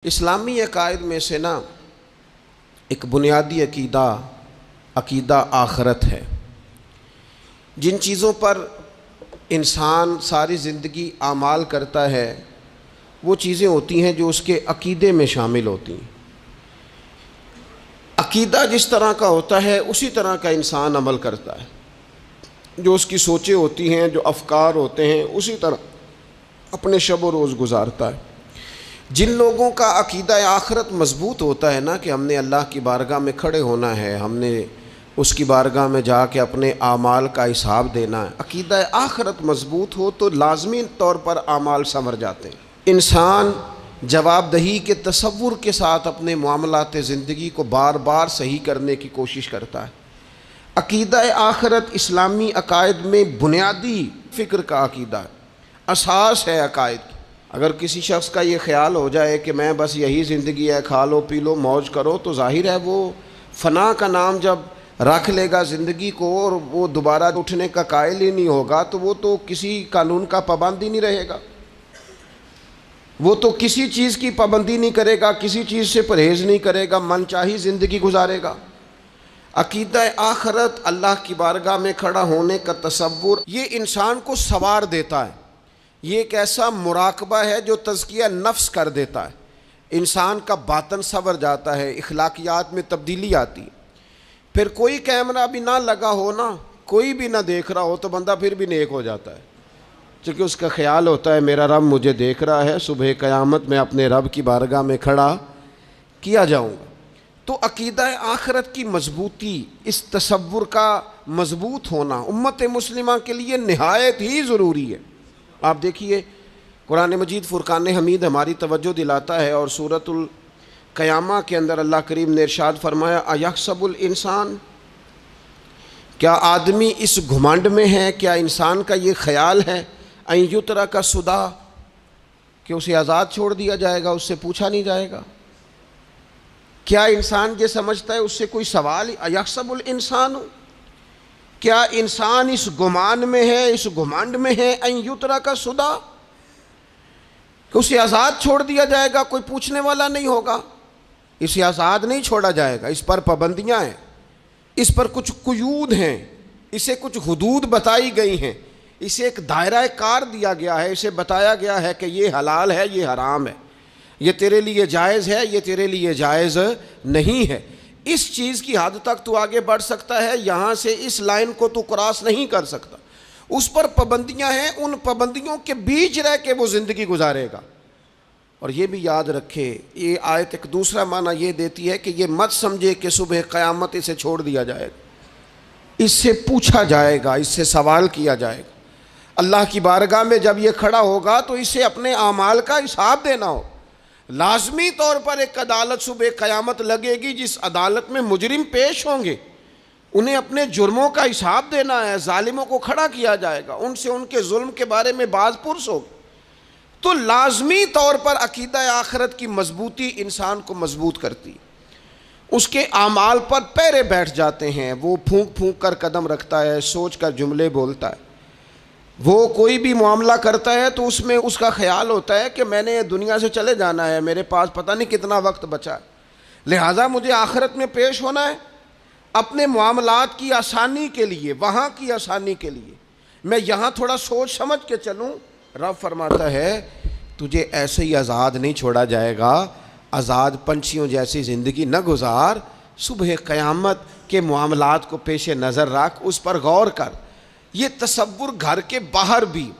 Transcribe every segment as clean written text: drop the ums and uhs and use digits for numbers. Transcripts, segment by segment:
اسلامی عقائد میں سے نا ایک بنیادی عقیدہ آخرت ہے۔ جن چیزوں پر انسان ساری زندگی اعمال کرتا ہے وہ چیزیں ہوتی ہیں جو اس کے عقیدے میں شامل ہوتی ہیں۔ عقیدہ جس طرح کا ہوتا ہے اسی طرح کا انسان عمل کرتا ہے۔ جو اس کی سوچیں ہوتی ہیں، جو افکار ہوتے ہیں، اسی طرح اپنے شب و روز گزارتا ہے۔ جن لوگوں کا عقیدہ آخرت مضبوط ہوتا ہے نا کہ ہم نے اللہ کی بارگاہ میں کھڑے ہونا ہے، ہم نے اس کی بارگاہ میں جا کے اپنے اعمال کا حساب دینا ہے، عقیدہ آخرت مضبوط ہو تو لازمی طور پر اعمال سنور جاتے ہیں۔ انسان جواب دہی کے تصور کے ساتھ اپنے معاملات زندگی کو بار بار صحیح کرنے کی کوشش کرتا ہے۔ عقیدہ آخرت اسلامی عقائد میں بنیادی فکر کا عقیدہ ہے، اساس ہے عقائد کی۔ اگر کسی شخص کا یہ خیال ہو جائے کہ میں بس یہی زندگی ہے، کھا لو پی لو موج کرو، تو ظاہر ہے وہ فنا کا نام جب رکھ لے گا زندگی کو اور وہ دوبارہ اٹھنے کا قائل ہی نہیں ہوگا تو وہ تو کسی قانون کا پابند ہی نہیں رہے گا، وہ تو کسی چیز کی پابندی نہیں کرے گا، کسی چیز سے پرہیز نہیں کرے گا، من چاہی زندگی گزارے گا۔ عقیدہ آخرت، اللہ کی بارگاہ میں کھڑا ہونے کا تصور، یہ انسان کو سوار دیتا ہے۔ یہ ایک ایسا مراقبہ ہے جو تزکیہ نفس کر دیتا ہے، انسان کا باطن سنور جاتا ہے، اخلاقیات میں تبدیلی آتی ہے۔ پھر کوئی کیمرہ بھی نہ لگا ہو نا، کوئی بھی نہ دیکھ رہا ہو تو بندہ پھر بھی نیک ہو جاتا ہے، چونکہ اس کا خیال ہوتا ہے میرا رب مجھے دیکھ رہا ہے، صبح قیامت میں اپنے رب کی بارگاہ میں کھڑا کیا جاؤں گا۔ تو عقیدہ آخرت کی مضبوطی، اس تصور کا مضبوط ہونا امت مسلمہ کے لیے نہایت ہی ضروری ہے۔ آپ دیکھیے قرآن مجید فرقان حمید ہماری توجہ دلاتا ہے، اور سورۃ القیامہ کے اندر اللہ کریم نے ارشاد فرمایا ایحسب الانسان، کیا آدمی اس گھمنڈ میں ہے، کیا انسان کا یہ خیال ہے ان یترک سدی، کہ اسے آزاد چھوڑ دیا جائے گا، اس سے پوچھا نہیں جائے گا؟ کیا انسان یہ سمجھتا ہے اس سے کوئی سوال؟ ایحسب الانسان، کیا انسان اس گمان میں ہے، اس گھمنڈ میں ہے ان یترک سدی، کہ اسے آزاد چھوڑ دیا جائے گا، کوئی پوچھنے والا نہیں ہوگا؟ اسے آزاد نہیں چھوڑا جائے گا، اس پر پابندیاں ہیں، اس پر کچھ قیود ہیں، اسے کچھ حدود بتائی گئی ہیں، اسے ایک دائرہ کار دیا گیا ہے، اسے بتایا گیا ہے کہ یہ حلال ہے، یہ حرام ہے، یہ تیرے لیے جائز ہے، یہ تیرے لیے جائز نہیں ہے۔ اس چیز کی حد تک تو آگے بڑھ سکتا ہے، یہاں سے اس لائن کو تو کراس نہیں کر سکتا۔ اس پر پابندیاں ہیں، ان پابندیوں کے بیچ رہ کے وہ زندگی گزارے گا۔ اور یہ بھی یاد رکھے، یہ آیت ایک دوسرا معنی یہ دیتی ہے کہ یہ مت سمجھے کہ صبح قیامت اسے چھوڑ دیا جائے گا، اس سے پوچھا جائے گا، اس سے سوال کیا جائے گا۔ اللہ کی بارگاہ میں جب یہ کھڑا ہوگا تو اسے اپنے اعمال کا حساب دینا ہو۔ لازمی طور پر ایک عدالت صبح قیامت لگے گی، جس عدالت میں مجرم پیش ہوں گے، انہیں اپنے جرموں کا حساب دینا ہے، ظالموں کو کھڑا کیا جائے گا، ان سے ان کے ظلم کے بارے میں باز پرس ہوگی۔ تو لازمی طور پر عقیدہ آخرت کی مضبوطی انسان کو مضبوط کرتی، اس کے اعمال پر پیرے بیٹھ جاتے ہیں، وہ پھونک پھونک کر قدم رکھتا ہے، سوچ کر جملے بولتا ہے، وہ کوئی بھی معاملہ کرتا ہے تو اس میں اس کا خیال ہوتا ہے کہ میں نے دنیا سے چلے جانا ہے، میرے پاس پتہ نہیں کتنا وقت بچا ہے، لہٰذا مجھے آخرت میں پیش ہونا ہے، اپنے معاملات کی آسانی کے لیے، وہاں کی آسانی کے لیے میں یہاں تھوڑا سوچ سمجھ کے چلوں۔ رب فرماتا ہے تجھے ایسے ہی آزاد نہیں چھوڑا جائے گا، آزاد پنچھیوں جیسی زندگی نہ گزار، صبح قیامت کے معاملات کو پیش نظر رکھ، اس پر غور کر۔ یہ تصور گھر کے باہر بھی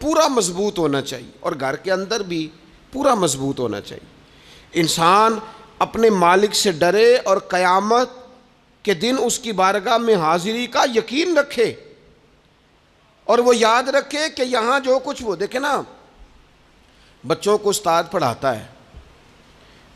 پورا مضبوط ہونا چاہیے اور گھر کے اندر بھی پورا مضبوط ہونا چاہیے۔ انسان اپنے مالک سے ڈرے اور قیامت کے دن اس کی بارگاہ میں حاضری کا یقین رکھے، اور وہ یاد رکھے کہ یہاں جو کچھ، وہ دیکھیں نا، بچوں کو استاد پڑھاتا ہے،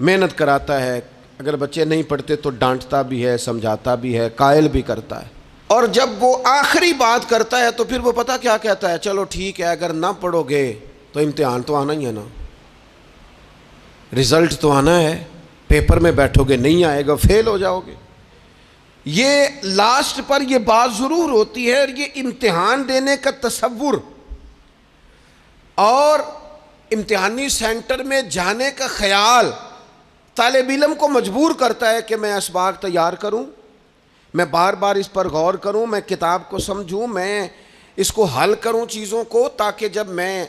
محنت کراتا ہے، اگر بچے نہیں پڑھتے تو ڈانٹتا بھی ہے، سمجھاتا بھی ہے، قائل بھی کرتا ہے، اور جب وہ آخری بات کرتا ہے تو پھر وہ پتہ کیا کہتا ہے؟ چلو ٹھیک ہے، اگر نہ پڑھو گے تو امتحان تو آنا ہی ہے نا، رزلٹ تو آنا ہے، پیپر میں بیٹھو گے نہیں آئے گا، فیل ہو جاؤ گے۔ یہ لاسٹ پر یہ بات ضرور ہوتی ہے، اور یہ امتحان دینے کا تصور اور امتحانی سینٹر میں جانے کا خیال طالب علم کو مجبور کرتا ہے کہ میں اسباق تیار کروں، میں بار بار اس پر غور کروں، میں کتاب کو سمجھوں، میں اس کو حل کروں چیزوں کو، تاکہ جب میں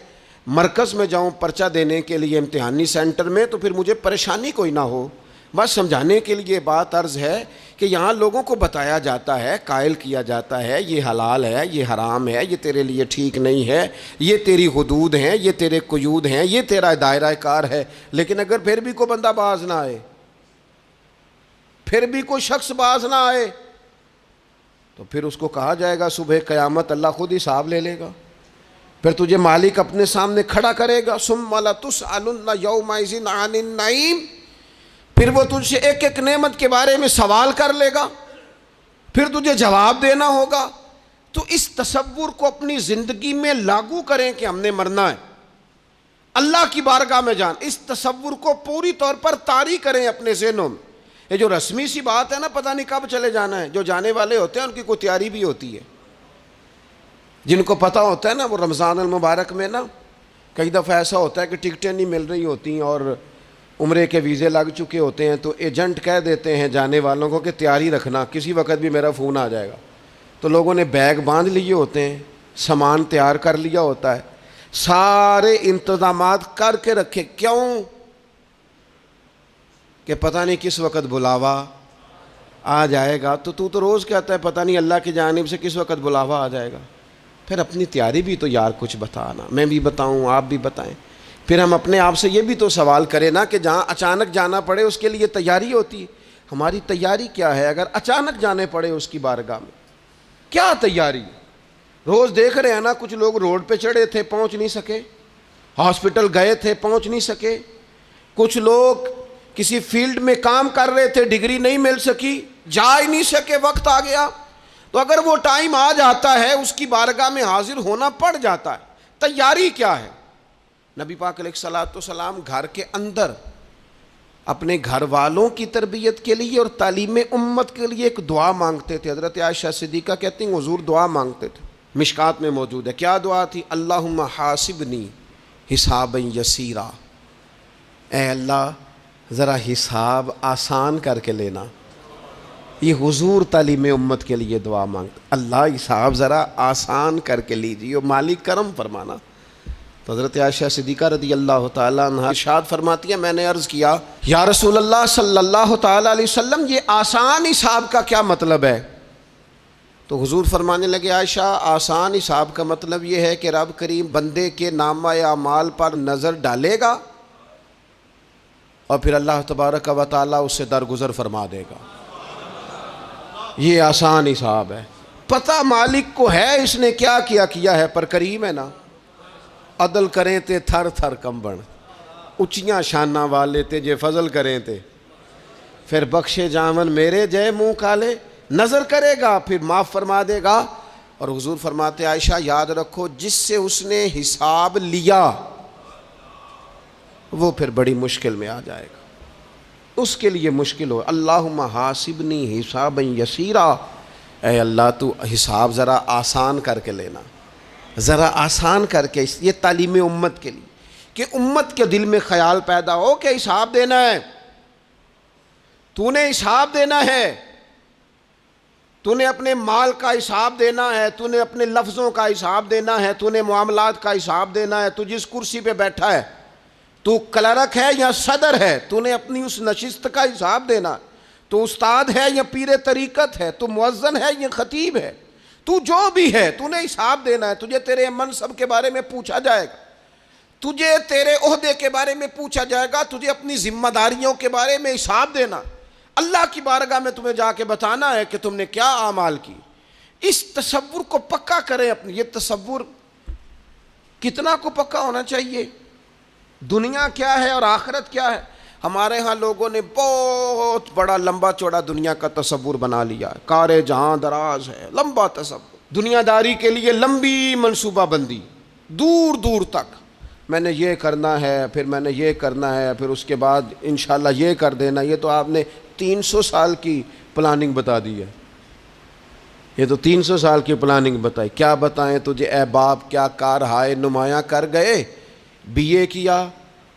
مرکز میں جاؤں پرچہ دینے کے لیے امتحانی سینٹر میں تو پھر مجھے پریشانی کوئی نہ ہو۔ بس سمجھانے کے لیے بات عرض ہے کہ یہاں لوگوں کو بتایا جاتا ہے، قائل کیا جاتا ہے یہ حلال ہے، یہ حرام ہے، یہ تیرے لیے ٹھیک نہیں ہے، یہ تیری حدود ہیں، یہ تیرے قیود ہیں، یہ تیرا دائرہ کار ہے۔ لیکن اگر پھر بھی کوئی بندہ باز نہ آئے، پھر بھی کوئی شخص باز نہ آئے، تو پھر اس کو کہا جائے گا صبح قیامت اللہ خود حساب لے لے گا، پھر تجھے مالک اپنے سامنے کھڑا کرے گا، ثم لتسألن یومئذ عن النعیم، پھر وہ تجھ سے ایک ایک نعمت کے بارے میں سوال کر لے گا، پھر تجھے جواب دینا ہوگا۔ تو اس تصور کو اپنی زندگی میں لاگو کریں کہ ہم نے مرنا ہے، اللہ کی بارگاہ میں جان، اس تصور کو پوری طور پر طاری کریں اپنے ذہنوں میں۔ یہ جو رسمی سی بات ہے نا، پتہ نہیں کب چلے جانا ہے، جو جانے والے ہوتے ہیں ان کی کوئی تیاری بھی ہوتی ہے، جن کو پتہ ہوتا ہے نا وہ رمضان المبارک میں نا کئی دفعہ ایسا ہوتا ہے کہ ٹکٹیں نہیں مل رہی ہوتی ہیں اور عمرے کے ویزے لگ چکے ہوتے ہیں، تو ایجنٹ کہہ دیتے ہیں جانے والوں کو کہ تیاری رکھنا، کسی وقت بھی میرا فون آ جائے گا۔ تو لوگوں نے بیگ باندھ لیے ہوتے ہیں، سامان تیار کر لیا ہوتا ہے، سارے انتظامات کر کے رکھے، کیوں کہ پتہ نہیں کس وقت بلاوا آ جائے گا۔ تو روز کہتا ہے پتہ نہیں اللہ کی جانب سے کس وقت بلاوا آ جائے گا۔ پھر اپنی تیاری بھی تو یار کچھ بتانا، میں بھی بتاؤں آپ بھی بتائیں، پھر ہم اپنے آپ سے یہ بھی تو سوال کریں نا کہ جہاں اچانک جانا پڑے اس کے لیے تیاری ہوتی ہے، ہماری تیاری کیا ہے؟ اگر اچانک جانے پڑے اس کی بارگاہ میں کیا تیاری؟ روز دیکھ رہے ہیں نا، کچھ لوگ روڈ پہ چڑھے تھے پہنچ نہیں سکے، ہاسپٹل گئے تھے پہنچ نہیں سکے، کچھ لوگ کسی فیلڈ میں کام کر رہے تھے ڈگری نہیں مل سکی، جا ہی نہیں سکے، وقت آ گیا۔ تو اگر وہ ٹائم آ جاتا ہے اس کی بارگاہ میں حاضر ہونا پڑ جاتا ہے، تیاری کیا ہے؟ نبی پاک علیہ الصلوۃ والسلام گھر کے اندر اپنے گھر والوں کی تربیت کے لیے اور تعلیم امت کے لیے ایک دعا مانگتے تھے۔ حضرت عائشہ صدیقہ کہتی ہیں حضور دعا مانگتے تھے، مشکات میں موجود ہے۔ کیا دعا تھی؟ اللہم حاسبنی حسابا یسیرا، اے اللہ ذرا حساب آسان کر کے لینا۔ یہ حضور تعلیم امت کے لیے دعا مانگتے، اللہ حساب ذرا آسان کر کے لیجیے، مالک کرم فرمانا۔ تو حضرت عائشہ صدیقہ رضی اللہ تعالیٰ عنہ ارشاد فرماتی ہے، میں نے عرض کیا یا رسول اللہ صلی اللہ تعالیٰ علیہ وسلم یہ آسان حساب کا کیا مطلب ہے؟ تو حضور فرمانے لگے عائشہ آسان حساب کا مطلب یہ ہے کہ رب کریم بندے کے نامہ اعمال پر نظر ڈالے گا اور پھر اللہ تبارک و تعالیٰ اس سے درگزر فرما دے گا۔ یہ آسان حساب ہے، پتہ مالک کو ہے اس نے کیا کیا ہے، پر کریم ہے نا۔ عدل کریں تے تھر تھر کمبن، اچیاں شاناں والے تے جے فضل کریں تے پھر بخشے جامن میرے جے منہ کالے، نظر کرے گا پھر معاف فرما دے گا۔ اور حضور فرماتے عائشہ یاد رکھو جس سے اس نے حساب لیا وہ پھر بڑی مشکل میں آ جائے گا، اس کے لیے مشکل ہو۔ اللہم حاسبنی حسابا یسیرا، اے اللہ تو حساب ذرا آسان کر کے لینا، ذرا آسان کر کے۔ یہ تعلیم امت کے لیے کہ امت کے دل میں خیال پیدا ہو کہ حساب دینا ہے، تو نے حساب دینا ہے، تو نے اپنے مال کا حساب دینا ہے، تو نے اپنے لفظوں کا حساب دینا ہے، تو نے معاملات کا حساب دینا ہے۔ تو جس کرسی پہ بیٹھا ہے، تو کلرک ہے یا صدر ہے، تو نے اپنی اس نشست کا حساب دینا۔ تو استاد ہے یا پیر طریقت ہے، تو مؤذن ہے یا خطیب ہے، تو جو بھی ہے تو نے حساب دینا ہے۔ تجھے تیرے منصب کے بارے میں پوچھا جائے گا، تجھے تیرے عہدے کے بارے میں پوچھا جائے گا، تجھے اپنی ذمہ داریوں کے بارے میں حساب دینا، اللہ کی بارگاہ میں تمہیں جا کے بتانا ہے کہ تم نے کیا اعمال کی۔ اس تصور کو پکا کریں اپنی۔ یہ تصور کتنا کو پکا ہونا چاہیے، دنیا کیا ہے اور آخرت کیا ہے۔ ہمارے ہاں لوگوں نے بہت بڑا لمبا چوڑا دنیا کا تصور بنا لیا ہے، کار جہاں دراز ہے، لمبا تصور، دنیا داری کے لیے لمبی منصوبہ بندی، دور دور تک میں نے یہ کرنا ہے، پھر میں نے یہ کرنا ہے، پھر اس کے بعد انشاءاللہ یہ کر دینا۔ یہ تو آپ نے 300 سال کی پلاننگ بتا دی ہے، یہ تو 300 سال کی پلاننگ بتائی۔ کیا بتائیں تجھے اے باپ، کیا کار ہائے نمایاں کر گئے BA کیا,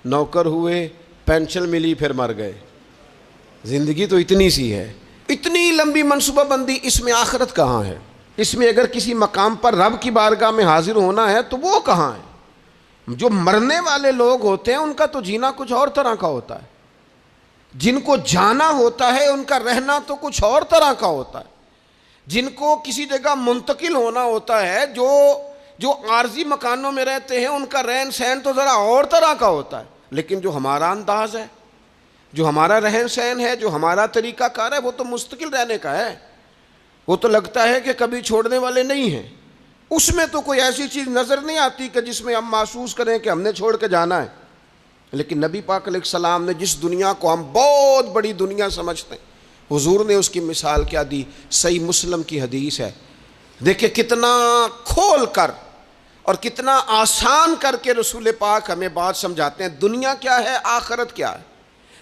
نوکر ہوئے, پینشن ملی, پھر مر گئے. زندگی تو اتنی سی ہے, اتنی لمبی منصوبہ بندی, اس میں آخرت کہاں ہے؟ اس میں اگر کسی مقام پر رب کی بارگاہ میں حاضر ہونا ہے تو وہ کہاں ہے؟ جو مرنے والے لوگ ہوتے ہیں ان کا تو جینا کچھ اور طرح کا ہوتا ہے, جن کو جانا ہوتا ہے ان کا رہنا تو کچھ اور طرح کا ہوتا ہے, جن کو کسی جگہ منتقل ہونا ہوتا ہے, جو عارضی مکانوں میں رہتے ہیں ان کا رہن سہن تو ذرا اور طرح کا ہوتا ہے. لیکن جو ہمارا انداز ہے, جو ہمارا رہن سہن ہے, جو ہمارا طریقہ کار ہے, وہ تو مستقل رہنے کا ہے. وہ تو لگتا ہے کہ کبھی چھوڑنے والے نہیں ہیں. اس میں تو کوئی ایسی چیز نظر نہیں آتی کہ جس میں ہم محسوس کریں کہ ہم نے چھوڑ کے جانا ہے. لیکن نبی پاک علیہ السلام نے جس دنیا کو ہم بہت بڑی دنیا سمجھتے ہیں, حضور نے اس کی مثال کیا دی؟ صحیح مسلم کی حدیث ہے. دیکھیں کتنا کھول کر اور کتنا آسان کر کے رسول پاک ہمیں بات سمجھاتے ہیں. دنیا کیا ہے, آخرت کیا ہے,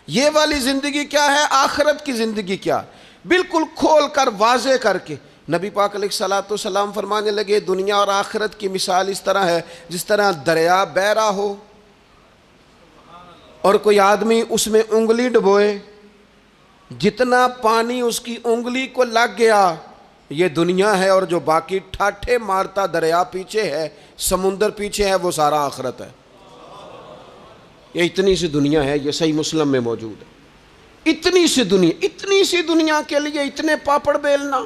یہ والی زندگی کیا ہے, آخرت کی زندگی کیا, بالکل کھول کر واضح کر کے نبی پاک علیہ الصلوۃ والسلام فرمانے لگے دنیا اور آخرت کی مثال اس طرح ہے جس طرح دریا بہ رہا ہو اور کوئی آدمی اس میں انگلی ڈبوئے, جتنا پانی اس کی انگلی کو لگ گیا یہ دنیا ہے, اور جو باقی ٹھاٹھے مارتا دریا پیچھے ہے, سمندر پیچھے ہے, وہ سارا آخرت ہے. یہ اتنی سی دنیا ہے, یہ صحیح مسلم میں موجود ہے. اتنی سی دنیا کے لیے اتنے پاپڑ بیلنا,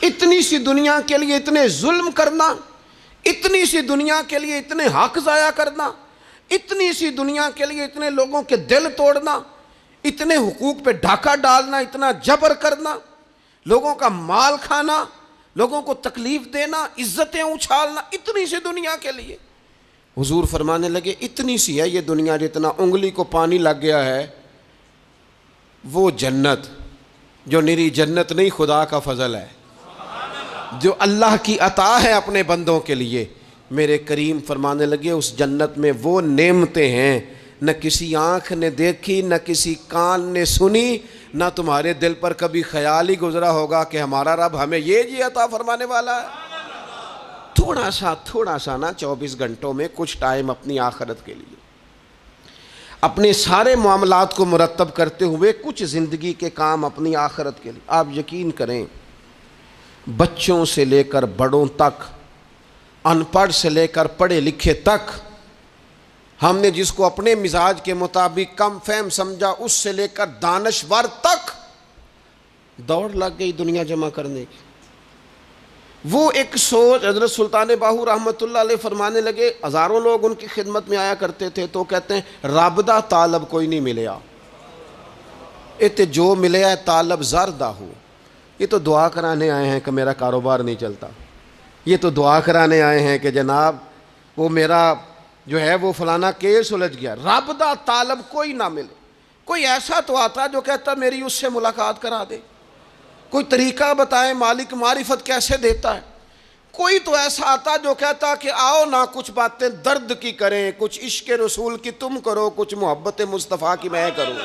اتنی سی دنیا کے لیے اتنے ظلم کرنا, اتنی سی دنیا کے لیے اتنے حق ضائع کرنا, اتنی سی دنیا کے لیے اتنے لوگوں کے دل توڑنا, اتنے حقوق پہ ڈھاکہ ڈالنا, اتنا جبر کرنا, لوگوں کا مال کھانا, لوگوں کو تکلیف دینا, عزتیں اچھالنا, اتنی سی دنیا کے لیے. حضور فرمانے لگے اتنی سی ہے یہ دنیا, جتنا انگلی کو پانی لگ گیا ہے وہ جنت, جو نری جنت نہیں, خدا کا فضل ہے, جو اللہ کی عطا ہے اپنے بندوں کے لیے. میرے کریم فرمانے لگے اس جنت میں وہ نعمتیں ہیں نہ کسی آنکھ نے دیکھی, نہ کسی کان نے سنی, نہ تمہارے دل پر کبھی خیال ہی گزرا ہوگا کہ ہمارا رب ہمیں یہ جی عطا فرمانے والا ہے. تھوڑا سا نا 24 گھنٹوں میں کچھ ٹائم اپنی آخرت کے لیے, اپنے سارے معاملات کو مرتب کرتے ہوئے کچھ زندگی کے کام اپنی آخرت کے لیے. آپ یقین کریں بچوں سے لے کر بڑوں تک, ان پڑھ سے لے کر پڑھے لکھے تک, ہم نے جس کو اپنے مزاج کے مطابق کم فہم سمجھا اس سے لے کر دانشور تک دوڑ لگ گئی دنیا جمع کرنے کی. وہ ایک سوچ حضرت سلطان باہو رحمۃ اللہ علیہ فرمانے لگے, ہزاروں لوگ ان کی خدمت میں آیا کرتے تھے تو کہتے ہیں رب دا طالب کوئی نہیں ملیا, اتے جو ملیا ہے طالب زردہ ہو. یہ تو دعا کرانے آئے ہیں کہ میرا کاروبار نہیں چلتا, یہ تو دعا کرانے آئے ہیں کہ جناب وہ میرا جو ہے وہ فلانا کیس سلجھ گیا. رب دا طالب کوئی نہ ملے. کوئی ایسا تو آتا جو کہتا میری اس سے ملاقات کرا دے, کوئی طریقہ بتائیں مالک معرفت کیسے دیتا ہے. کوئی تو ایسا آتا جو کہتا کہ آؤ نہ کچھ باتیں درد کی کریں, کچھ عشق رسول کی تم کرو, کچھ محبت مصطفیٰ کی میں کروں.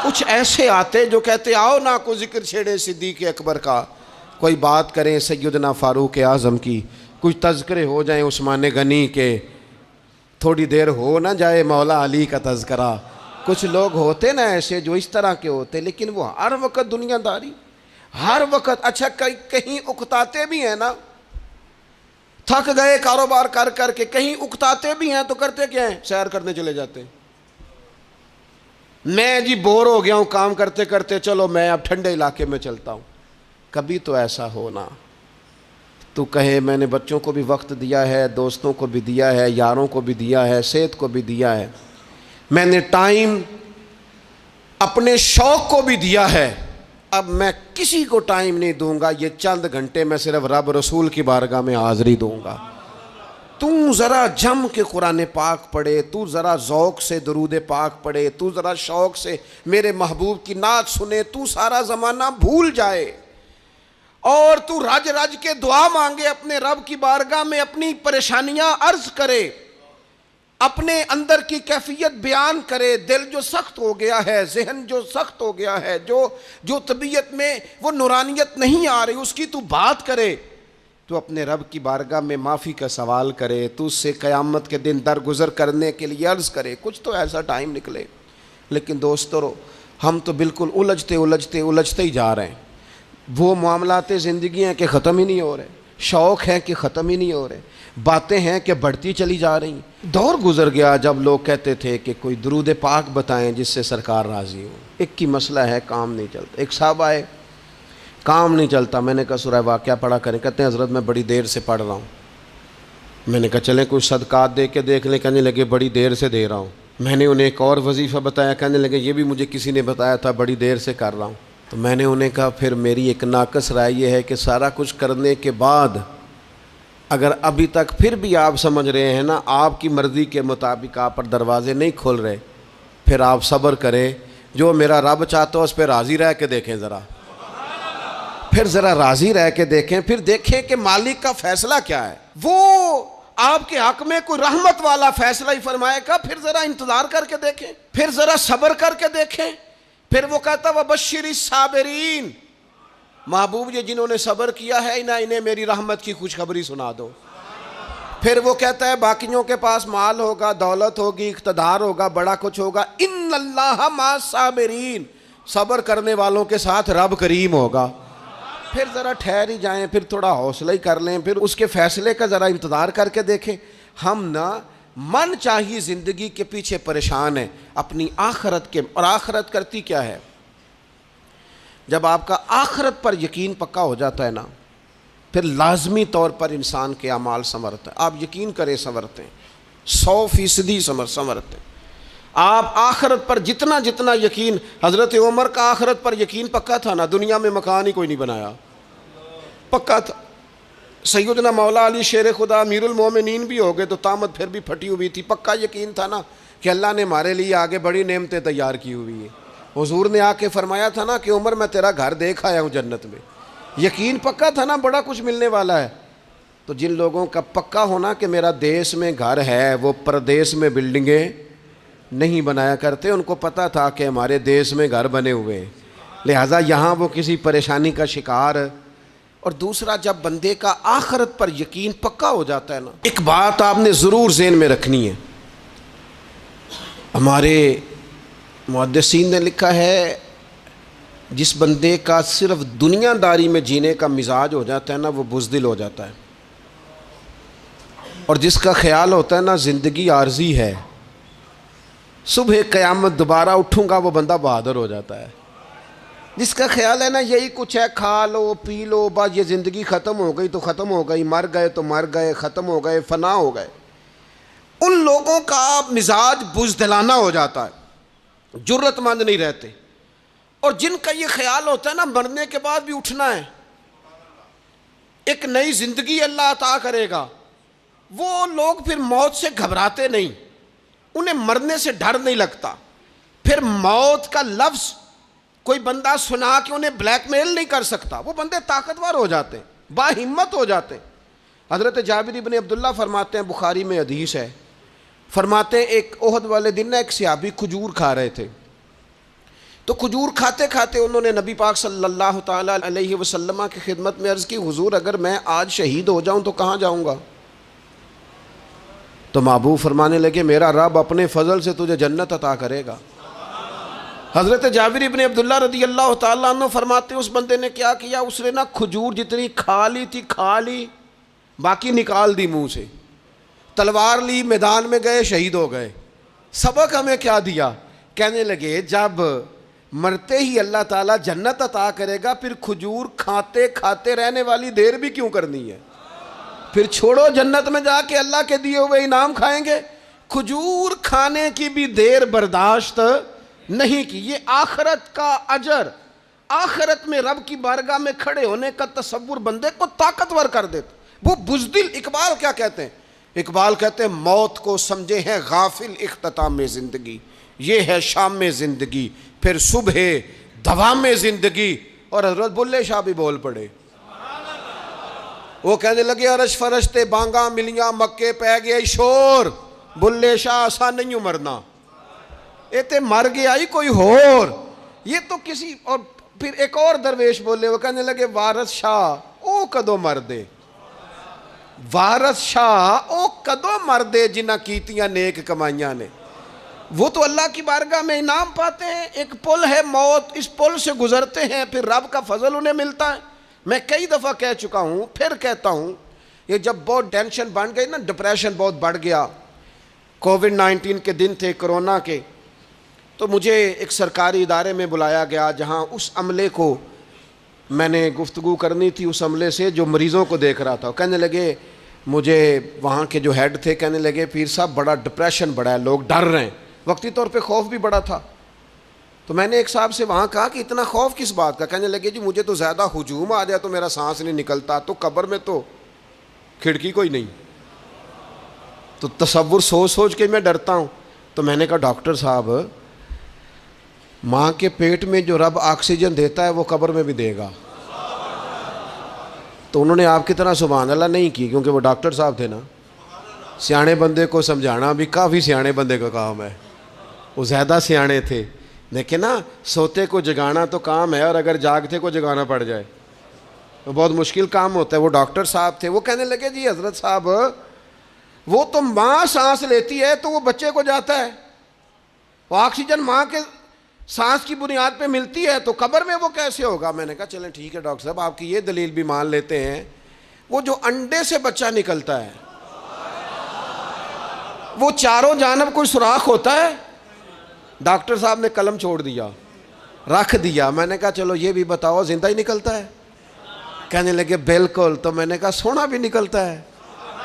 کچھ ایسے آتے جو کہتے آؤ نہ کوئی ذکر چھیڑے صدیق اکبر کا, کوئی بات کریں سیدنا فاروق اعظم کی, کچھ تذکرے ہو جائیں عثمان غنی کے, تھوڑی دیر ہو نہ جائے مولا علی کا تذکرہ. کچھ لوگ ہوتے نا ایسے جو اس طرح کے ہوتے, لیکن وہ ہر وقت دنیا داری, ہر وقت. اچھا کہیں اکتاتے بھی ہیں نا, تھک گئے کاروبار کر کر کے, کہیں اکتاتے بھی ہیں تو کرتے کیا ہیں, سیر کرنے چلے جاتے ہیں. میں جی بور ہو گیا ہوں کام کرتے کرتے, چلو میں اب ٹھنڈے علاقے میں چلتا ہوں. کبھی تو ایسا ہونا تو کہے میں نے بچوں کو بھی وقت دیا ہے, دوستوں کو بھی دیا ہے, یاروں کو بھی دیا ہے, صحت کو بھی دیا ہے, میں نے ٹائم اپنے شوق کو بھی دیا ہے, اب میں کسی کو ٹائم نہیں دوں گا, یہ چند گھنٹے میں صرف رب رسول کی بارگاہ میں حاضری دوں گا. تو ذرا جم کے قرآن پاک پڑھے, تو ذرا ذوق سے درود پاک پڑھے, تو ذرا شوق سے میرے محبوب کی نعت سنے, تو سارا زمانہ بھول جائے اور تو رج رج کے دعا مانگے اپنے رب کی بارگاہ میں, اپنی پریشانیاں عرض کرے, اپنے اندر کی کیفیت بیان کرے. دل جو سخت ہو گیا ہے, ذہن جو سخت ہو گیا ہے, جو طبیعت میں وہ نورانیت نہیں آ رہی, اس کی تو بات کرے. تو اپنے رب کی بارگاہ میں معافی کا سوال کرے، تو اس سے قیامت کے دن درگزر کرنے کے لیے عرض کرے، کچھ تو ایسا ٹائم نکلے۔ لیکن دوستو، ہم تو بالکل الجھتے ہی جا رہے ہیں۔ وہ معاملات زندگی ہیں کہ ختم ہی نہیں ہو رہے، شوق ہیں کہ ختم ہی نہیں ہو رہے، باتیں ہیں کہ بڑھتی چلی جا رہی ہیں۔ دور گزر گیا جب لوگ کہتے تھے کہ کوئی درود پاک بتائیں جس سے سرکار راضی ہو۔ ایک کی مسئلہ ہے، کام نہیں چلتا۔ ایک صاحب آئے، کام نہیں چلتا۔ میں نے کہا سورہ واقعہ پڑھا کریں۔ کہتے ہیں حضرت میں بڑی دیر سے پڑھ رہا ہوں۔ میں نے کہا چلیں کچھ صدقات دے کے دیکھ لیں۔ کہنے لگے بڑی دیر سے دے رہا ہوں۔ میں نے انہیں ایک اور وظیفہ بتایا، کہنے لگے یہ بھی مجھے کسی نے بتایا تھا، بڑی دیر سے کر رہا ہوں۔ تو میں نے انہیں کہا پھر میری ایک ناقص رائے یہ ہے کہ سارا کچھ کرنے کے بعد اگر ابھی تک پھر بھی آپ سمجھ رہے ہیں نا آپ کی مرضی کے مطابق آپ پر دروازے نہیں کھل رہے، پھر آپ صبر کریں۔ جو میرا رب چاہتا ہو اس پہ راضی رہ کے دیکھیں، پھر ذرا راضی رہ کے دیکھیں، پھر دیکھیں کہ مالک کا فیصلہ کیا ہے۔ وہ آپ کے حق میں کوئی رحمت والا فیصلہ ہی فرمائے گا، پھر ذرا انتظار کر کے دیکھیں، پھر ذرا صبر کر کے دیکھیں۔ پھر وہ کہتا وَبَشِّرِ الصَّابِرِينَ، محبوب یہ جنہوں نے صبر کیا ہے انہیں میری رحمت کی خوشخبری سنا دو۔ پھر وہ کہتا ہے باقیوں کے پاس مال ہوگا، دولت ہوگی، اقتدار ہوگا، بڑا کچھ ہوگا، ان اللہ مع الصابرین، صبر کرنے والوں کے ساتھ رب کریم ہوگا۔ پھر ذرا ٹھہر ہی جائیں، پھر تھوڑا حوصلہ ہی کر لیں، پھر اس کے فیصلے کا ذرا انتظار کر کے دیکھیں۔ ہم نہ من چاہیے زندگی کے پیچھے پریشان ہیں اپنی آخرت کے، اور آخرت کرتی کیا ہے؟ جب آپ کا آخرت پر یقین پکا ہو جاتا ہے نا، پھر لازمی طور پر انسان کے اعمال سنورتے ہیں۔ آپ یقین کریں سنورتے ہیں، 100% سنورتے ہیں۔ آپ آخرت پر جتنا یقین، حضرت عمر کا آخرت پر یقین پکا تھا نا، دنیا میں مکان ہی کوئی نہیں بنایا، پکا تھا۔ سیدنا مولا علی شیر خدا امیر المومنین بھی ہو گئے تو طامت پھر بھی پھٹی ہوئی تھی، پکا یقین تھا نا کہ اللہ نے ہمارے لیے آگے بڑی نعمتیں تیار کی ہوئی ہیں۔ حضور نے آ کے فرمایا تھا نا کہ عمر میں تیرا گھر دیکھ آیا ہوں جنت میں، یقین پکا تھا نا بڑا کچھ ملنے والا ہے۔ تو جن لوگوں کا پکا ہونا کہ میرا دیس میں گھر ہے، وہ پردیس میں بلڈنگیں نہیں بنایا کرتے، ان کو پتا تھا کہ ہمارے دیس میں گھر بنے ہوئے ہیں، لہٰذا یہاں وہ کسی پریشانی کا شکار۔ اور دوسرا، جب بندے کا آخرت پر یقین پکا ہو جاتا ہے نا، ایک بات آپ نے ضرور ذہن میں رکھنی ہے۔ ہمارے محدثین نے لکھا ہے جس بندے کا صرف دنیا داری میں جینے کا مزاج ہو جاتا ہے نا، وہ بزدل ہو جاتا ہے، اور جس کا خیال ہوتا ہے نا زندگی عارضی ہے، صبح قیامت دوبارہ اٹھوں گا، وہ بندہ بہادر ہو جاتا ہے۔ جس کا خیال ہے نا یہی کچھ ہے، کھا لو پی لو بس، یہ زندگی ختم ہو گئی تو ختم ہو گئی، مر گئے تو مر گئے، ختم ہو گئے، فنا ہو گئے، ان لوگوں کا مزاج بزدلانہ ہو جاتا ہے، جرت مند نہیں رہتے۔ اور جن کا یہ خیال ہوتا ہے نا مرنے کے بعد بھی اٹھنا ہے، ایک نئی زندگی اللہ عطا کرے گا، وہ لوگ پھر موت سے گھبراتے نہیں، انہیں مرنے سے ڈر نہیں لگتا۔ پھر موت کا لفظ کوئی بندہ سنا کہ انہیں بلیک میل نہیں کر سکتا، وہ بندے طاقتور ہو جاتے ہیں، باہمت ہو جاتے ہیں۔ حضرت جابر بن عبداللہ فرماتے ہیں، بخاری میں حدیث ہے، فرماتے ہیں ایک احد والے دن ایک صحابی کھجور کھا رہے تھے، تو کھجور کھاتے کھاتے انہوں نے نبی پاک صلی اللہ تعالیٰ علیہ وسلم کی خدمت میں عرض کی، حضور اگر میں آج شہید ہو جاؤں تو کہاں جاؤں گا؟ تو محبوب فرمانے لگے میرا رب اپنے فضل سے تجھے جنت عطا کرے گا۔ حضرت جابر ابن عبداللہ رضی اللہ تعالیٰ عنہ فرماتے ہیں اس بندے نے کیا کیا، اس نے نا کھجور جتنی کھا لی تھی کھا لی، باقی نکال دی منہ سے، تلوار لی، میدان میں گئے، شہید ہو گئے۔ سبق ہمیں کیا دیا؟ کہنے لگے جب مرتے ہی اللہ تعالیٰ جنت عطا کرے گا، پھر کھجور کھاتے کھاتے رہنے والی دیر بھی کیوں کرنی ہے؟ پھر چھوڑو، جنت میں جا کے اللہ کے دیے ہوئے انعام کھائیں گے۔ کھجور کھانے کی بھی دیر برداشت نہیں کی۔ یہ آخرت کا اجر، آخرت میں رب کی بارگاہ میں کھڑے ہونے کا تصور بندے کو طاقتور کر دیتا۔ وہ بزدل، اقبال کیا کہتے ہیں؟ اقبال کہتے ہیں موت کو سمجھے ہیں غافل اختتام میں زندگی، یہ ہے شام میں زندگی، پھر صبح دوام میں زندگی۔ اور حضرت بلے شاہ بھی بول پڑے، وہ کہنے لگے عرش فرشتے بانگاں ملیاں مکے پہ گیا شور، بلے شاہ آسان نہیں مرنا، یہ تے مر گیا ہی کوئی ہور، یہ تو کسی اور۔ پھر ایک اور درویش بولے، وہ کہنے لگے وارث شاہ او کدو مر دے، وارث شاہ او کدو مردے جنہ کیتیاں نیک کمائیاں نے، وہ تو اللہ کی بارگاہ میں انعام پاتے ہیں. ایک پل ہے موت، اس پل سے گزرتے ہیں، پھر رب کا فضل انہیں ملتا ہے. میں کئی دفعہ کہہ چکا ہوں، پھر کہتا ہوں، یہ جب بہت ٹینشن بن گئی نا، ڈپریشن بہت بڑھ گیا، کووڈ-19 کے دن تھے، کرونا کے، تو مجھے ایک سرکاری ادارے میں بلایا گیا جہاں اس عملے کو میں نے گفتگو کرنی تھی، اس عملے سے جو مریضوں کو دیکھ رہا تھا. کہنے لگے، مجھے وہاں کے جو ہیڈ تھے کہنے لگے پیر صاحب بڑا ڈپریشن بڑا ہے، لوگ ڈر رہے ہیں. وقتی طور پہ خوف بھی بڑا تھا. تو میں نے ایک صاحب سے وہاں کہا کہ اتنا خوف کس بات کا؟ کہنے لگے جی مجھے تو زیادہ ہجوم آ جائے تو میرا سانس نہیں نکلتا، تو قبر میں تو کھڑکی کوئی نہیں، تو تصور سوچ سوچ کے میں ڈرتا ہوں. تو میں نے کہا ڈاکٹر صاحب، ماں کے پیٹ میں جو رب آکسیجن دیتا ہے وہ قبر میں بھی دے گا. تو انہوں نے آپ کی طرح سبحان اللہ نہیں کی، کیونکہ وہ ڈاکٹر صاحب تھے نا. سیانے بندے کو سمجھانا بھی کافی سیانے بندے کا کام ہے، وہ زیادہ سیانے تھے. لیکن نا سوتے کو جگانا تو کام ہے، اور اگر جاگتے کو جگانا پڑ جائے تو بہت مشکل کام ہوتا ہے. وہ ڈاکٹر صاحب تھے. وہ کہنے لگے جی حضرت صاحب، وہ تو ماں سانس لیتی ہے تو وہ بچے کو جاتا ہے، وہ آکسیجن ماں کے سانس کی بنیاد پہ ملتی ہے، تو قبر میں وہ کیسے ہوگا؟ میں نے کہا چلیں ٹھیک ہے ڈاکٹر صاحب، آپ کی یہ دلیل بھی مان لیتے ہیں. وہ جو انڈے سے بچہ نکلتا ہے، وہ چاروں جانب کوئی سوراخ ہوتا ہے؟ ڈاکٹر صاحب نے قلم چھوڑ دیا، رکھ دیا. میں نے کہا چلو یہ بھی بتاؤ زندہ ہی نکلتا ہے؟ کہنے لگے بالکل. تو میں نے کہا سونا بھی نکلتا ہے؟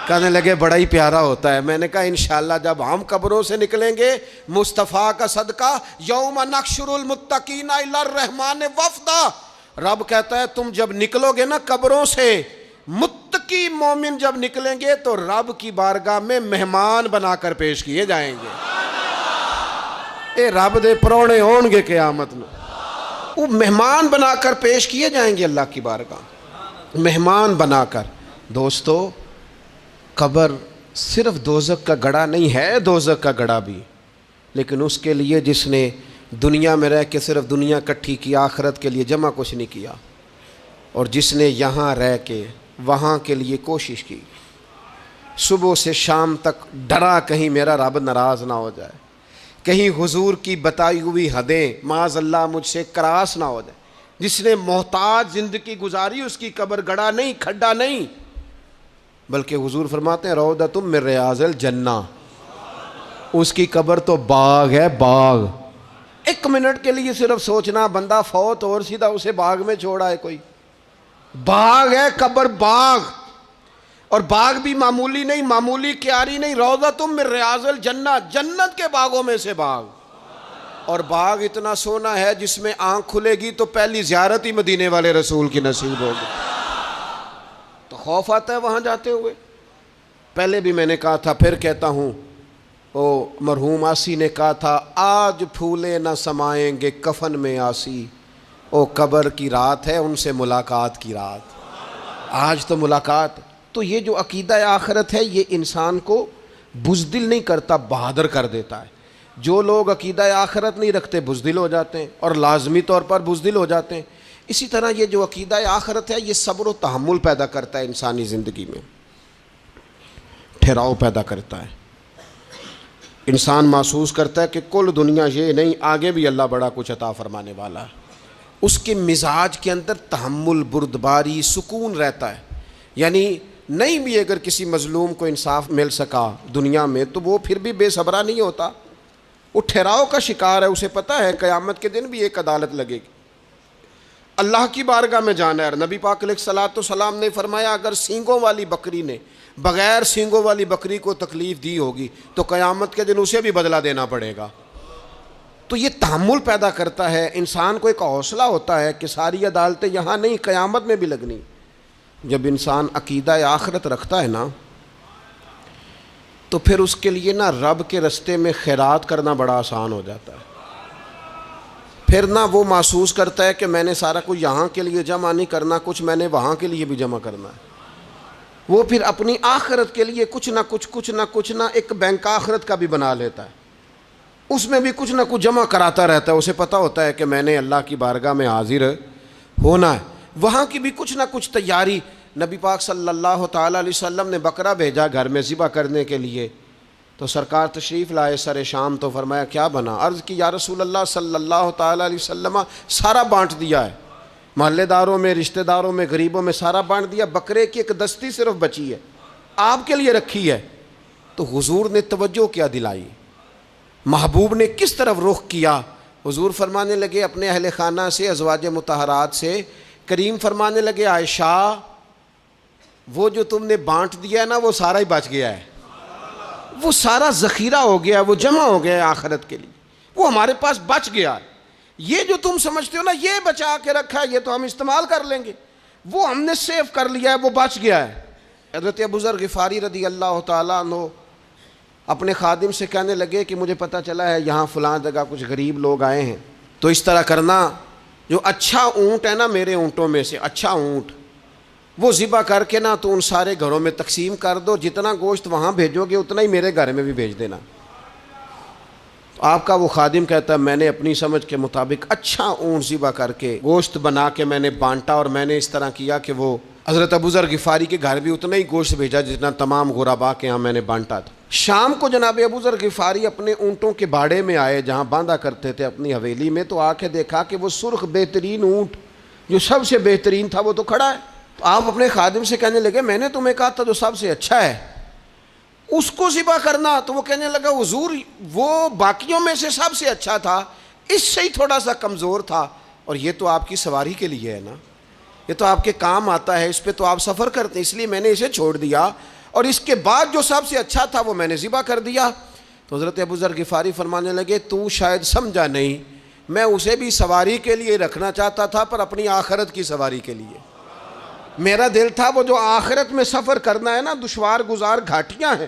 کہنے لگے بڑا ہی پیارا ہوتا ہے. میں نے کہا انشاءاللہ جب ہم قبروں سے نکلیں گے، مصطفیٰ کا صدقہ، یوم نحشر المتقین الی الرحمن وفدا، رب کہتا ہے تم جب نکلو گے نا قبروں سے، متقی مومن جب نکلیں گے تو رب کی بارگاہ میں مہمان بنا کر پیش کیے جائیں گے. اے رب دے پرونے ہون گے قیامت میں، وہ مہمان بنا کر پیش کیے جائیں گے اللہ کی بارگاہ، مہمان بنا کر. دوستو، قبر صرف دوزخ کا گڑھا نہیں ہے، دوزخ کا گڑھا بھی، لیکن اس کے لیے جس نے دنیا میں رہ کے صرف دنیا کٹھی کی، آخرت کے لیے جمع کچھ نہیں کیا، اور جس نے یہاں رہ کے وہاں کے لیے کوشش کی، صبح سے شام تک ڈرا کہیں میرا رب ناراض نہ ہو جائے، کہیں حضور کی بتائی ہوئی حدیں معاذ اللہ مجھ سے کراس نہ ہو جائے. جس نے محتاج زندگی گزاری، اس کی قبر گڑھا نہیں، کھڈا نہیں، بلکہ حضور فرماتے ہیں روضۃ من ریاض الجنہ، اس کی قبر تو باغ ہے، باغ. ایک منٹ کے لیے صرف سوچنا، بندہ فوت اور سیدھا اسے باغ میں چھوڑا ہے کوئی، باغ ہے قبر، باغ. اور باغ بھی معمولی نہیں، معمولی کیاری نہیں، روضۃ من ریاض الجنہ، جنت کے باغوں میں سے باغ. اور باغ اتنا سونا ہے جس میں آنکھ کھلے گی تو پہلی زیارت ہی مدینے والے رسول کی نصیب ہوگی. تو خوف آتا ہے وہاں جاتے ہوئے. پہلے بھی میں نے کہا تھا، پھر کہتا ہوں، او مرحوم آسی نے کہا تھا، آج پھولے نہ سمائیں گے کفن میں آسی، او قبر کی رات ہے ان سے ملاقات کی رات. آج تو ملاقات. تو یہ جو عقیدہ آخرت ہے یہ انسان کو بزدل نہیں کرتا، بہادر کر دیتا ہے. جو لوگ عقیدہ آخرت نہیں رکھتے بزدل ہو جاتے ہیں، اور لازمی طور پر بزدل ہو جاتے ہیں. اسی طرح یہ جو عقیدہ آخرت ہے یہ صبر و تحمل پیدا کرتا ہے انسانی زندگی میں، ٹھہراؤ پیدا کرتا ہے. انسان محسوس کرتا ہے کہ کل دنیا یہ نہیں، آگے بھی اللہ بڑا کچھ عطا فرمانے والا ہے. اس کے مزاج کے اندر تحمل، بردباری، سکون رہتا ہے. یعنی نہیں بھی اگر کسی مظلوم کو انصاف مل سکا دنیا میں تو وہ پھر بھی بے صبرا نہیں ہوتا، وہ ٹھہراؤ کا شکار ہے. اسے پتہ ہے قیامت کے دن بھی ایک عدالت لگے گی، اللہ کی بارگاہ میں جانا ہے. نبی پاک علیہ الصلوۃ والسلام نے فرمایا اگر سینگوں والی بکری نے بغیر سینگوں والی بکری کو تکلیف دی ہوگی تو قیامت کے دن اسے بھی بدلہ دینا پڑے گا. تو یہ تحمل پیدا کرتا ہے، انسان کو ایک حوصلہ ہوتا ہے کہ ساری عدالتیں یہاں نہیں، قیامت میں بھی لگنی. جب انسان عقیدہ آخرت رکھتا ہے نا تو پھر اس کے لیے نا رب کے رستے میں خیرات کرنا بڑا آسان ہو جاتا ہے. پھر نہ وہ محسوس کرتا ہے کہ میں نے سارا کچھ یہاں کے لیے جمع نہیں کرنا، کچھ میں نے وہاں کے لیے بھی جمع کرنا ہے. وہ پھر اپنی آخرت کے لیے کچھ نہ ایک بینک آخرت کا بھی بنا لیتا ہے، اس میں بھی کچھ نہ کچھ جمع کراتا رہتا ہے. اسے پتہ ہوتا ہے کہ میں نے اللہ کی بارگاہ میں حاضر ہونا ہے، وہاں کی بھی کچھ نہ کچھ تیاری. نبی پاک صلی اللہ تعالیٰ علیہ وسلم نے بکرا بھیجا گھر میں ذبح کرنے کے لیے، تو سرکار تشریف لائے سر شام، تو فرمایا کیا بنا؟ عرض کی یا رسول اللہ صلی اللہ تعالیٰ علیہ وسلم سارا بانٹ دیا ہے، محلے داروں میں، رشتہ داروں میں، غریبوں میں سارا بانٹ دیا، بکرے کی ایک دستی صرف بچی ہے، آپ کے لیے رکھی ہے۔ تو حضور نے توجہ کیا دلائی، محبوب نے کس طرف رخ کیا؟ حضور فرمانے لگے اپنے اہل خانہ سے، ازواج مطہرات سے، کریم فرمانے لگے عائشہ وہ جو تم نے بانٹ دیا ہے نا وہ سارا ہی بچ گیا ہے، وہ سارا ذخیرہ ہو گیا، وہ جمع ہو گیا ہے آخرت کے لیے، وہ ہمارے پاس بچ گیا ہے۔ یہ جو تم سمجھتے ہو نا یہ بچا کے رکھا ہے، یہ تو ہم استعمال کر لیں گے، وہ ہم نے سیو کر لیا ہے، وہ بچ گیا ہے۔ حضرت ابو ذر غفاری رضی اللہ تعالیٰ عنہ اپنے خادم سے کہنے لگے کہ مجھے پتہ چلا ہے یہاں فلاں جگہ کچھ غریب لوگ آئے ہیں، تو اس طرح کرنا، جو اچھا اونٹ ہے نا میرے اونٹوں میں سے، اچھا اونٹ وہ ذبح کر کے نا تو ان سارے گھروں میں تقسیم کر دو، جتنا گوشت وہاں بھیجو گے اتنا ہی میرے گھر میں بھی بھیج دینا۔ آپ کا وہ خادم کہتا ہے میں نے اپنی سمجھ کے مطابق اچھا اونٹ ذبح کر کے گوشت بنا کے میں نے بانٹا، اور میں نے اس طرح کیا کہ وہ حضرت ابو ذر غفاری کے گھر بھی اتنا ہی گوشت بھیجا جتنا تمام غربا کے ہاں میں نے بانٹا تھا۔ شام کو جناب ابو ذر غفاری اپنے اونٹوں کے باڑے میں آئے جہاں باندھا کرتے تھے اپنی حویلی میں، تو آ کے دیکھا کہ وہ سرخ بہترین اونٹ جو سب سے بہترین تھا وہ تو کھڑا ہے۔ تو آپ اپنے خادم سے کہنے لگے میں نے تمہیں کہا تھا جو سب سے اچھا ہے اس کو ذبح کرنا، تو وہ کہنے لگا حضور وہ باقیوں میں سے سب سے اچھا تھا، اس سے ہی تھوڑا سا کمزور تھا، اور یہ تو آپ کی سواری کے لیے ہے نا، یہ تو آپ کے کام آتا ہے، اس پہ تو آپ سفر کرتے ہیں، اس لیے میں نے اسے چھوڑ دیا، اور اس کے بعد جو سب سے اچھا تھا وہ میں نے ذبح کر دیا۔ تو حضرت ابو ذر غفاری فرمانے لگے تو شاید سمجھا نہیں، میں اسے بھی سواری کے لیے رکھنا چاہتا تھا پر اپنی آخرت کی سواری کے لیے، میرا دل تھا وہ جو آخرت میں سفر کرنا ہے نا، دشوار گزار گھاٹیاں ہیں،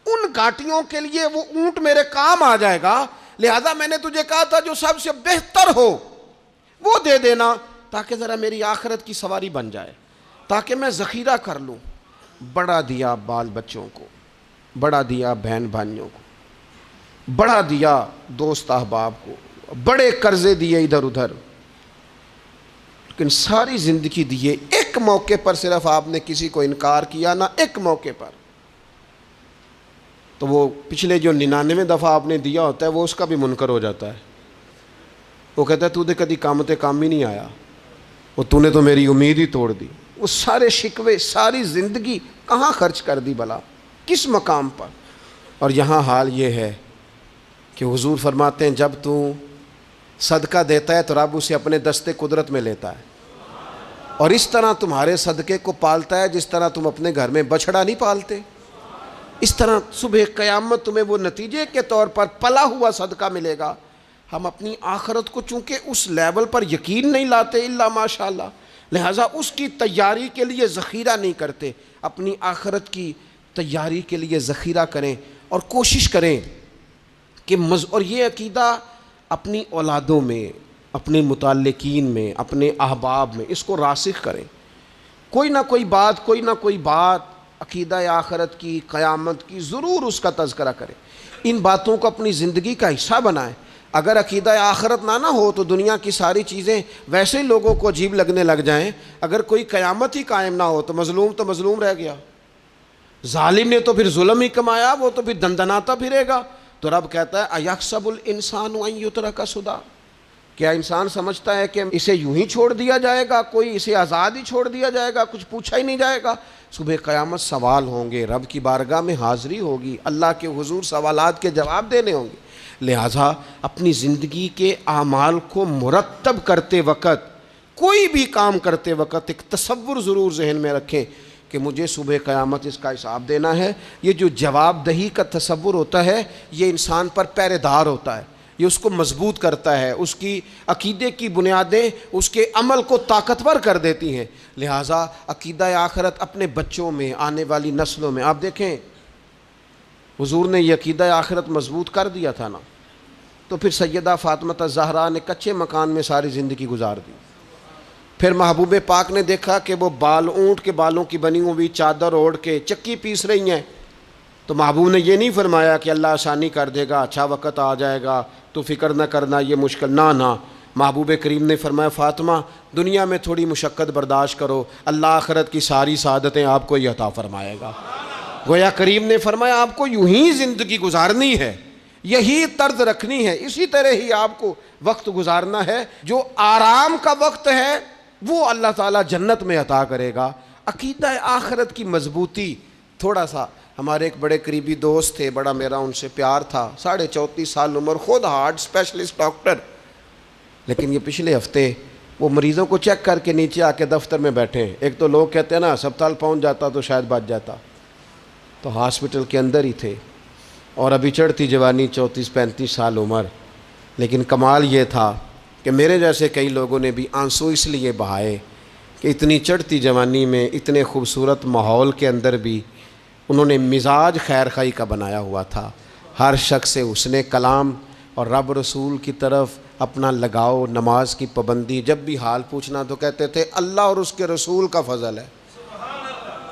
ان گھاٹیوں کے لیے وہ اونٹ میرے کام آ جائے گا، لہذا میں نے تجھے کہا تھا جو سب سے بہتر ہو وہ دے دینا تاکہ ذرا میری آخرت کی سواری بن جائے، تاکہ میں ذخیرہ کر لوں۔ بڑا دیا بال بچوں کو، بڑا دیا بہن بھائیوں کو، بڑا دیا دوست احباب کو، بڑے قرضے دیے ادھر ادھر، لیکن ساری زندگی دیے، ایک موقع پر صرف آپ نے کسی کو انکار کیا نہ، ایک موقع پر، تو وہ پچھلے جو 99 دفعہ آپ نے دیا ہوتا ہے وہ اس کا بھی منکر ہو جاتا ہے، وہ کہتا ہے تو نے کدی کام تے کام ہی نہیں آیا، وہ تو نے تو میری امید ہی توڑ دی، وہ سارے شکوے ساری زندگی کہاں خرچ کر دی بلا، کس مقام پر۔ اور یہاں حال یہ ہے کہ حضور فرماتے ہیں جب تو صدقہ دیتا ہے تو رب اسے اپنے دستے قدرت میں لیتا ہے، اور اس طرح تمہارے صدقے کو پالتا ہے جس طرح تم اپنے گھر میں بچھڑا نہیں پالتے، اس طرح صبح قیامت تمہیں وہ نتیجے کے طور پر پلا ہوا صدقہ ملے گا۔ ہم اپنی آخرت کو چونکہ اس لیول پر یقین نہیں لاتے الا ماشاءاللہ، لہٰذا اس کی تیاری کے لیے ذخیرہ نہیں کرتے، اپنی آخرت کی تیاری کے لیے ذخیرہ کریں اور کوشش کریں کہ اور یہ عقیدہ اپنی اولادوں میں، اپنے متعلقین میں، اپنے احباب میں اس کو راسخ کریں، کوئی نہ کوئی بات عقیدہ آخرت کی، قیامت کی ضرور اس کا تذکرہ کریں، ان باتوں کو اپنی زندگی کا حصہ بنائیں۔ اگر عقیدہ آخرت نہ ہو تو دنیا کی ساری چیزیں ویسے ہی لوگوں کو عجیب لگنے لگ جائیں، اگر کوئی قیامت ہی قائم نہ ہو تو مظلوم رہ گیا، ظالم نے تو پھر ظلم ہی کمایا، وہ تو پھر دندناتا پھرے گا۔ تو رب کہتا ہے اَيَحْسَبُ الْإِنسَانُ أَن يُتْرَكَ سُدًى، کیا انسان سمجھتا ہے کہ اسے یوں ہی چھوڑ دیا جائے گا، کوئی اسے آزاد ہی چھوڑ دیا جائے گا، کچھ پوچھا ہی نہیں جائے گا؟ صبح قیامت سوال ہوں گے، رب کی بارگاہ میں حاضری ہوگی، اللہ کے حضور سوالات کے جواب دینے ہوں گے، لہٰذا اپنی زندگی کے اعمال کو مرتب کرتے وقت، کوئی بھی کام کرتے وقت ایک تصور ضرور ذہن میں رکھیں کہ مجھے صبح قیامت اس کا حساب دینا ہے۔ یہ جو جواب دہی کا تصور ہوتا ہے یہ انسان پر پہرے دار ہوتا ہے، یہ اس کو مضبوط کرتا ہے، اس کی عقیدے کی بنیادیں اس کے عمل کو طاقتور کر دیتی ہیں۔ لہٰذا عقیدہ آخرت اپنے بچوں میں، آنے والی نسلوں میں، آپ دیکھیں حضور نے یہ عقیدہ آخرت مضبوط کر دیا تھا نا، تو پھر سیدہ فاطمہ الزہرا نے کچے مکان میں ساری زندگی گزار دی، پھر محبوب پاک نے دیکھا کہ وہ اونٹ کے بالوں کی بنی ہوئی چادر اوڑھ کے چکی پیس رہی ہیں، تو محبوب نے یہ نہیں فرمایا کہ اللہ آسانی کر دے گا، اچھا وقت آ جائے گا تو فکر نہ کرنا یہ مشکل، نہ محبوب کریم نے فرمایا فاطمہ دنیا میں تھوڑی مشقت برداشت کرو، اللہ آخرت کی ساری سعادتیں آپ کو ہی عطا فرمائے گا۔ گویا کریم نے فرمایا آپ کو یوں ہی زندگی گزارنی ہے، یہی طرز رکھنی ہے، اسی طرح ہی آپ کو وقت گزارنا ہے۔ جو آرام کا وقت ہے وہ اللہ تعالیٰ جنت میں عطا کرے گا۔ عقیدہ آخرت کی مضبوطی تھوڑا سا، ہمارے ایک بڑے قریبی دوست تھے، بڑا میرا ان سے پیار تھا، 34.5 سال عمر، خود ہارٹ اسپیشلسٹ ڈاکٹر، لیکن یہ پچھلے ہفتے وہ مریضوں کو چیک کر کے نیچے آ کے دفتر میں بیٹھے ہیں۔ ایک تو لوگ کہتے ہیں نا ہسپتال پہنچ جاتا تو شاید بچ جاتا، تو ہاسپٹل کے اندر ہی تھے، اور ابھی چڑھتی جوانی، 34-35 سال عمر۔ لیکن کمال یہ تھا کہ میرے جیسے کئی لوگوں نے بھی آنسو اس لیے بہائے کہ اتنی چڑھتی جوانی میں اتنے خوبصورت ماحول کے اندر بھی انہوں نے مزاج خیر خواہی کا بنایا ہوا تھا، ہر شخص سے حسن کلام اور رب رسول کی طرف اپنا لگاؤ، نماز کی پابندی، جب بھی حال پوچھنا تو کہتے تھے اللہ اور اس کے رسول کا فضل ہے۔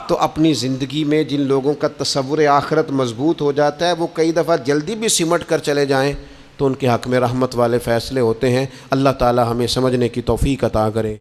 تو اپنی زندگی میں جن لوگوں کا تصور آخرت مضبوط ہو جاتا ہے وہ کئی دفعہ جلدی بھی سمٹ کر چلے جائیں تو ان کے حق میں رحمت والے فیصلے ہوتے ہیں۔ اللہ تعالی ہمیں سمجھنے کی توفیق عطا کرے۔